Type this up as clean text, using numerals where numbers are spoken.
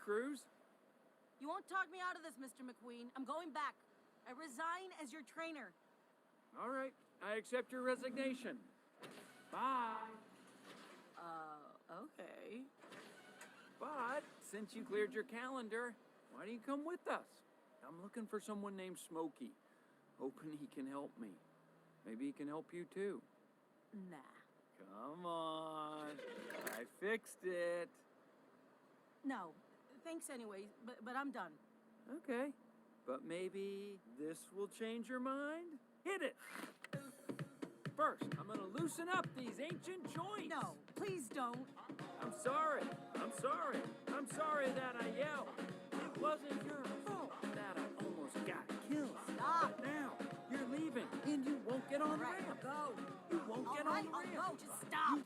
Cruz. You won't talk me out of this, Mr. McQueen. I'm going back. I resign as your trainer. All right, I accept your resignation. Bye. Okay. But since you cleared your calendar, why don't you come with us? I'm looking for someone named Smokey. Hoping he can help me. Maybe he can help you too. Nah. Come on. I fixed it. No. Thanks anyway, but I'm done. Okay. But maybe this will change your mind? Hit it! First, I'm gonna loosen up these ancient joints. No, please don't. I'm sorry. I'm sorry. I'm sorry that I yelled. It wasn't your fault that I almost got killed. Stop. Now, you're leaving, and you won't get on the All right, ramp. go. You won't get on the ramp. I'll go. Just stop.